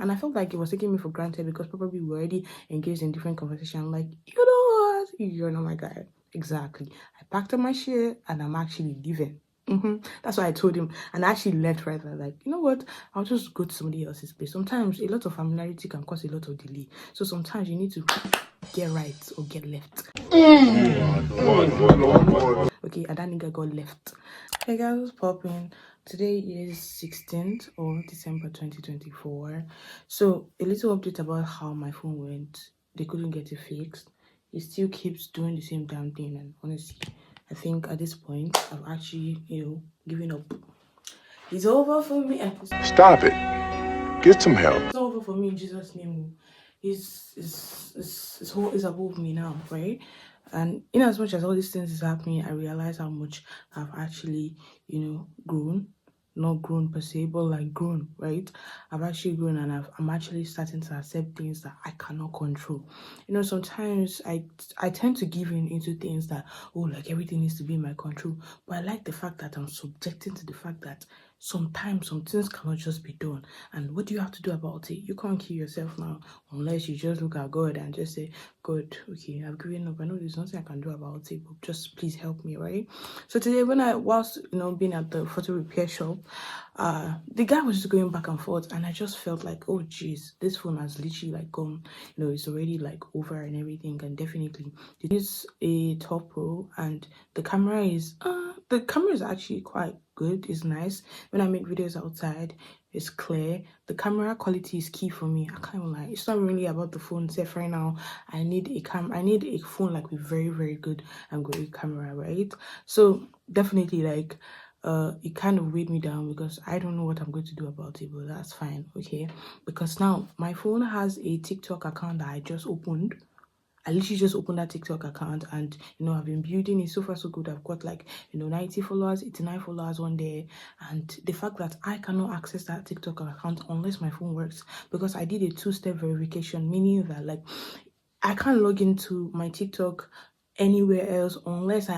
And I felt like it was taking me for granted because probably we were already engaged in different conversation. I'm like, you know what? You're not my guy. Exactly. I packed up my shit and I'm actually leaving. That's what I told him, and I actually left right there. Like, you know what? I'll just go to somebody else's place. Sometimes a lot of familiarity can cause a lot of delay. So sometimes you need to get right or get left. Okay, and that nigga got left. Hey guys, what's popping? Today is 16th of December 2024. So a little update about how my phone went. They couldn't get it fixed. It still keeps doing the same damn thing, and honestly, I think at this point I've actually, given up. It's over for me. Stop it. Get some help. It's over for me in Jesus' name. It's above me now, right? And in as much as all these things is happening, I realize how much I've actually, grown. Not grown per se, but like grown, right? I've actually grown, and I'm actually starting to accept things that I cannot control. Sometimes I tend to give in into things that, like everything needs to be in my control. But I like the fact that I'm subjecting to the fact that sometimes some things cannot just be done. And what do you have to do about it? You can't kill yourself now unless you just look at God and just say, God, okay, I've given up. I know there's nothing I can do about it, but just please help me, right? So today when I was, being at the photo repair shop, the guy was just going back and forth, and I just felt like, oh geez, this phone has literally like gone, it's already like over and everything. And definitely it is a top pro, and the camera is actually quite good. It's nice. When I make videos outside, it's clear. The camera quality is key for me. I can't even lie. It's not really about the phone itself right now. I need a phone like with very, very good and great camera, right? So definitely like it kind of weighed me down because I don't know what I'm going to do about it, but that's fine, okay? Because now my phone has a TikTok account that I just opened. I literally just opened that TikTok account, and I've been building it so far so good. I've got like 90 followers, 89 followers one day, and the fact that I cannot access that TikTok account unless my phone works, because I did a 2-step verification, meaning that like I can't log into my TikTok anywhere else unless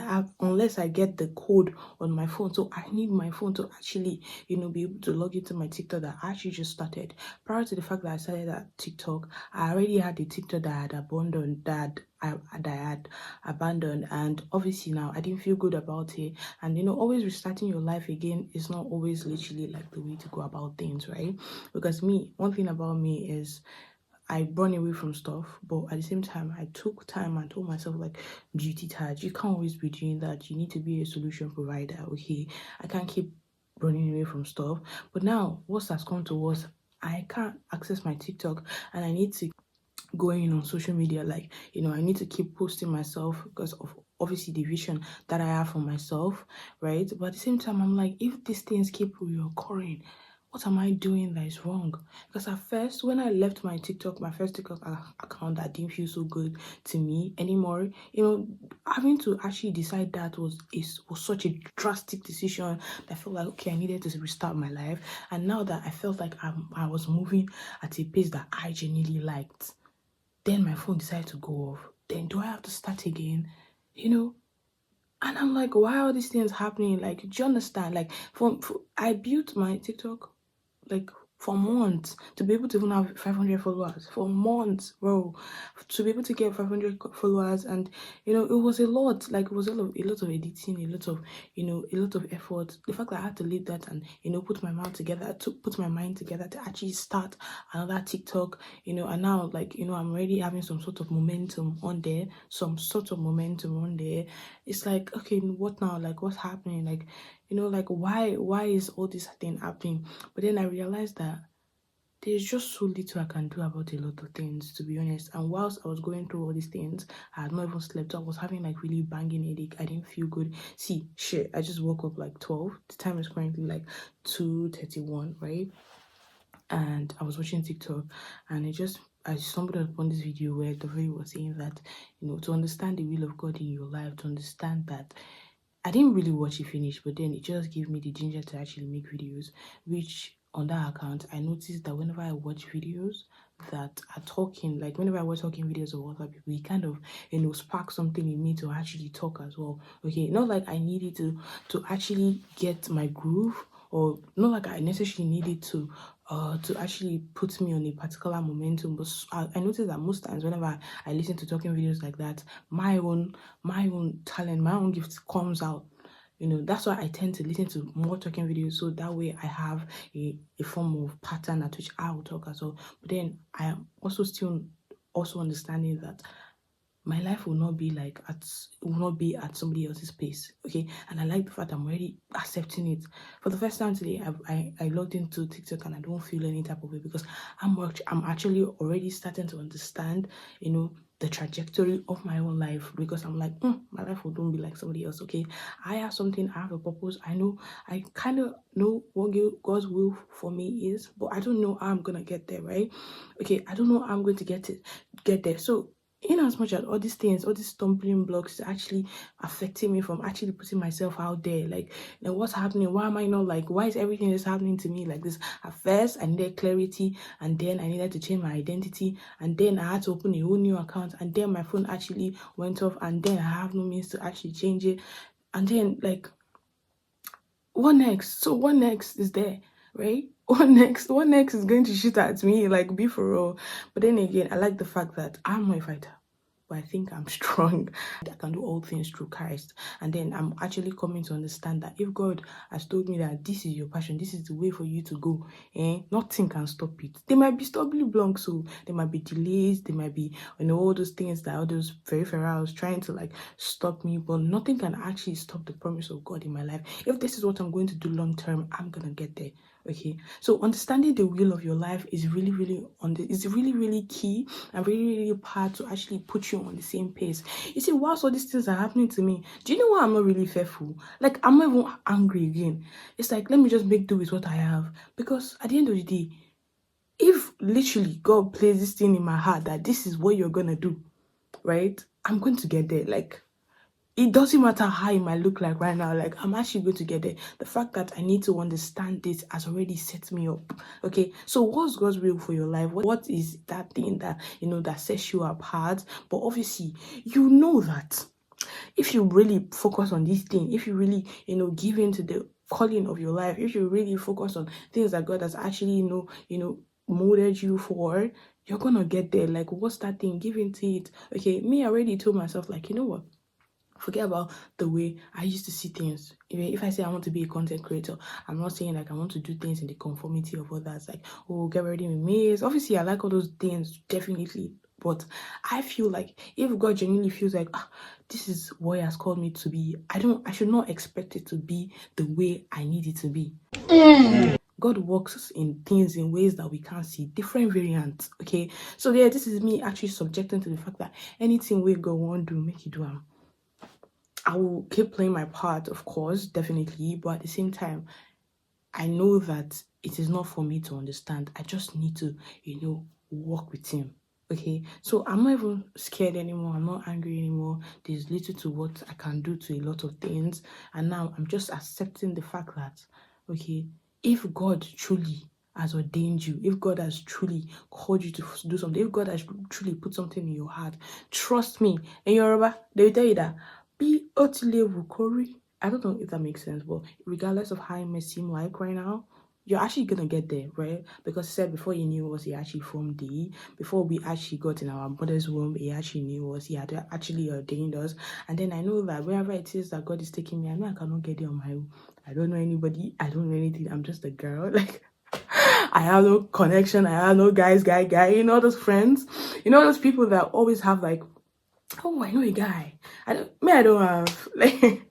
I get the code on my phone. So I need my phone to actually be able to log into my TikTok that I actually just started. Prior to the fact that I started that TikTok, I already had a TikTok that I had abandoned, and obviously now I didn't feel good about it. And always restarting your life again is not always literally like the way to go about things, right? Because one thing about me is I run away from stuff, but at the same time, I took time and told myself, like, duty tired. You can't always be doing that. You need to be a solution provider, okay? I can't keep running away from stuff. But now, what has come to us, I can't access my TikTok, and I need to go in on social media. Like, I need to keep posting myself because of obviously the vision that I have for myself, right? But at the same time, I'm like, if these things keep reoccurring, what am I doing that is wrong? Because at first, when I left my first TikTok account, that didn't feel so good to me anymore. Having to actually decide that was such a drastic decision that I felt like, okay, I needed to restart my life. And now that I felt like I was moving at a pace that I genuinely liked, then my phone decided to go off. Then do I have to start again? And I'm like, why are these things happening? Like, do you understand? Like, I built my TikTok like for months to be able to even have 500 followers. For months, bro, to be able to get 500 followers. And it was a lot. Like, it was a lot of editing, a lot of effort. The fact that I had to leave that and put my mind together to actually start another TikTok, and now like I'm already having some sort of momentum on there. It's like, okay, what now? Like, what's happening? Like, like why is all this thing happening? But then I realized that there's just so little I can do about a lot of things, to be honest. And whilst I was going through all these things, I had not even slept. I was having like really banging headache. I didn't feel good. See, shit, I just woke up like 12. The time is currently like 2:31, right? And I was watching TikTok, and I stumbled upon this video where the video was saying that, to understand the will of God in your life, to understand that I didn't really watch it finish, but then it just gave me the ginger to actually make videos, which on that account, I noticed that whenever I watch videos that are talking, like whenever I watch talking videos of other people, it kind of, spark something in me to actually talk as well. Okay, not like I needed to actually get my groove, or not like I necessarily needed to to actually put me on a particular momentum. But I notice that most times whenever I listen to talking videos like that, my own talent, my own gift comes out. That's why I tend to listen to more talking videos, so that way I have a form of pattern at which I will talk as well. But then I am also still also understanding that my life will not be at somebody else's pace. Okay. And I like the fact I'm already accepting it. For the first time today, I logged into TikTok and I don't feel any type of way, because I'm actually already starting to understand, the trajectory of my own life, because I'm like, my life will don't be like somebody else. Okay. I have something, I have a purpose. I kind of know what God's will for me is, but I don't know how I'm gonna get there, right? Okay, I don't know how I'm going to get there. So in as much as all these things, all these stumbling blocks is actually affecting me from actually putting myself out there, like, what's happening? Why am I not like, why is everything that's happening to me like this? At first, I needed clarity, and then I needed to change my identity, and then I had to open a whole new account, and then my phone actually went off, and then I have no means to actually change it. And then, like, what next? So what next is there, right? What next? What next is going to shoot at me? Like, be for real. But then again, I like the fact that I'm not a fighter, but I think I'm strong. I can do all things through Christ. And then I'm actually coming to understand that if God has told me that this is your passion, this is the way for you to go, nothing can stop it. There might be stumbling blocks, so there might be delays, there might be, all those things that all those very ferals trying to like stop me, but nothing can actually stop the promise of God in my life. If this is what I'm going to do long term, I'm gonna get there. Okay, so understanding the will of your life is really, really really key, and really, really hard to actually put you on the same pace. You see, whilst all these things are happening to me, do you know why I'm not really fearful? Like, I'm not even angry again. It's like, let me just make do with what I have, because at the end of the day, if literally God plays this thing in my heart that this is what you're gonna do, right, I'm going to get there. Like, it doesn't matter how it might look like right now, like, I'm actually going to get there. The fact that I need to understand this has already set me up. Okay, so what's God's will for your life? What is that thing that that sets you apart? But obviously, that if you really focus on this thing, if you really give into the calling of your life, if you really focus on things that God has actually molded you for, you're gonna get there. Like, what's that thing? Give into it. Okay, me, I already told myself, like, you know what, forget about the way I used to see things. If I say I want to be a content creator, I'm not saying like I want to do things in the conformity of others, like, oh, get ready with me. Obviously, I like all those things, definitely. But I feel like if God genuinely feels like, this is what He has called me to be, I should not expect it to be the way I need it to be. God works in things in ways that we can't see, different variants. Okay, so yeah, this is me actually subjecting to the fact that anything we go on do, make it do. I will keep playing my part, of course, definitely, but at the same time, I know that it is not for me to understand. I just need to, work with Him. Okay, so I'm not even scared anymore. I'm not angry anymore. There's little to what I can do to a lot of things, and now I'm just accepting the fact that, okay, if God truly has ordained you, if God has truly called you to do something, if God has truly put something in your heart, trust me. In Yoruba, they will tell you that be utterly Wukori. I don't know if that makes sense, but regardless of how it may seem like right now, you're actually gonna get there, right? Because He said before He knew us, He actually formed thee. Before we actually got in our mother's womb, He actually knew us. He had actually ordained us. And then I know that wherever it is that God is taking me, I know I cannot get there on my own. I don't know anybody. I don't know anything. I'm just a girl. Like, I have no connection. I have no guy. Those friends. Those people that always have like, oh, I know a guy. I don't have like,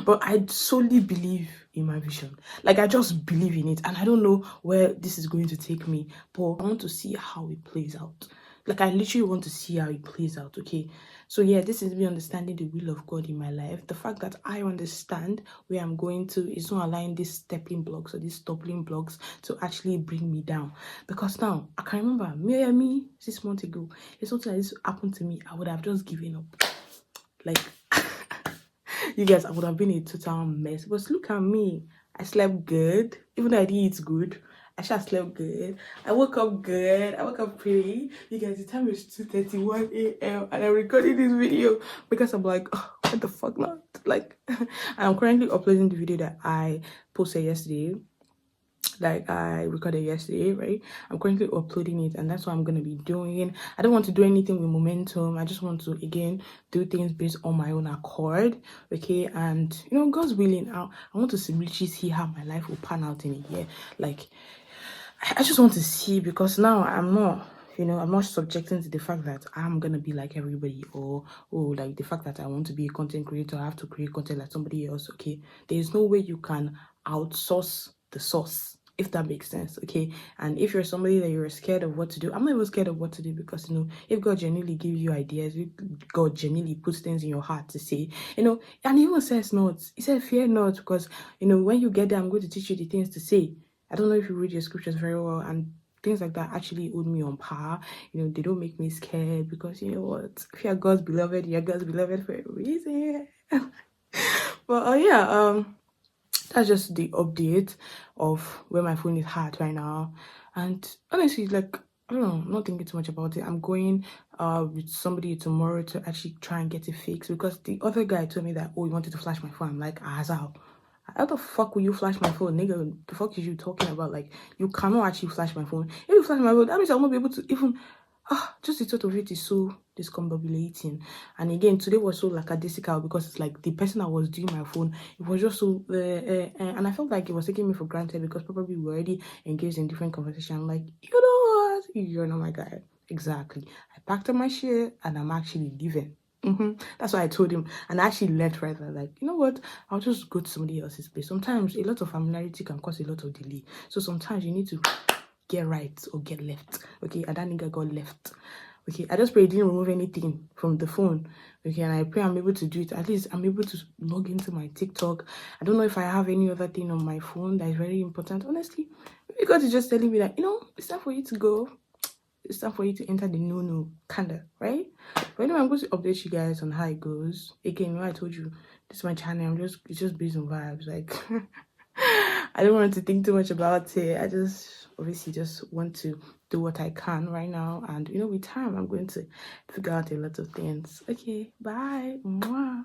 but I solely believe in my vision. Like, I just believe in it, and I don't know where this is going to take me, but I want to see how it plays out. Like, I literally want to see how it plays out. Okay, so yeah, this is me understanding the will of God in my life. The fact that I understand where I'm going to is not allowing these stepping blocks or these stumbling blocks to actually bring me down. Because now I can remember me 6 months ago, if something like this happened to me, I would have just given up. Like, you guys, I would have been a total mess. But look at me. I slept good. Even though I didn't eat good, I just slept good. I woke up good. I woke up pretty. You guys, the time is 2:31 a.m. and I'm recording this video because I'm like, oh, what the fuck not? Like, I'm currently uploading the video that I posted yesterday. like I recorded yesterday, right? I'm currently uploading it, and that's what I'm gonna be doing. I don't want to do anything with momentum. I just want to again do things based on my own accord, okay? And God's willing, I want to simply see how my life will pan out in a year. Like, I just want to see, because now I'm not. I'm not subjecting to the fact that I'm gonna be like everybody, or like the fact that I want to be a content creator, I have to create content like somebody else. Okay, there's no way you can outsource the source, if that makes sense. Okay, and if you're somebody that you're scared of what to do, I'm not even scared of what to do, because if God genuinely gives you ideas, if God genuinely puts things in your heart to say, and He even says not. He said, "Fear not," because when you get there, I'm going to teach you the things to say. I don't know if you read your scriptures very well, and things like that actually hold me on par. They don't make me scared, because you know what? If you're God's beloved, you're God's beloved for a reason. But yeah, that's just the update of where my phone is at right now. And honestly, like, I don't know, I'm not thinking too much about it. I'm going with somebody tomorrow to actually try and get it fixed, because the other guy told me that, oh, he wanted to flash my phone. I'm like, how the fuck will you flash my phone, nigga? The fuck is you talking about? Like, you cannot actually flash my phone. If you flash my phone, that means I'll not be able to even just the thought of it is so discombobulating. And again, today was so lackadaisical, because it's like the person that was doing my phone, it was just so and I felt like it was taking me for granted, because probably we were already engaged in different conversation. I'm like, you know what, you're not my guy. Exactly. I packed up my shit and I'm actually leaving. That's why I told him, and I actually left right there. Like, you know what? I'll just go to somebody else's place. Sometimes a lot of familiarity can cause a lot of delay. So sometimes you need to get right or get left. Okay, and that nigga got left. Okay, I just pray he didn't remove anything from the phone. Okay, and I pray I'm able to do it. At least I'm able to log into my TikTok. I don't know if I have any other thing on my phone that is very important. Honestly, because he's just telling me that, it's time for you to go. It's time for you to enter the no, kinda, right? But anyway, I'm going to update you guys on how it goes. Again, I told you, this is my channel. It's just based on vibes. Like, I don't want to think too much about it. I just obviously just want to do what I can right now. And, with time, I'm going to figure out a lot of things. Okay, bye. Mwah.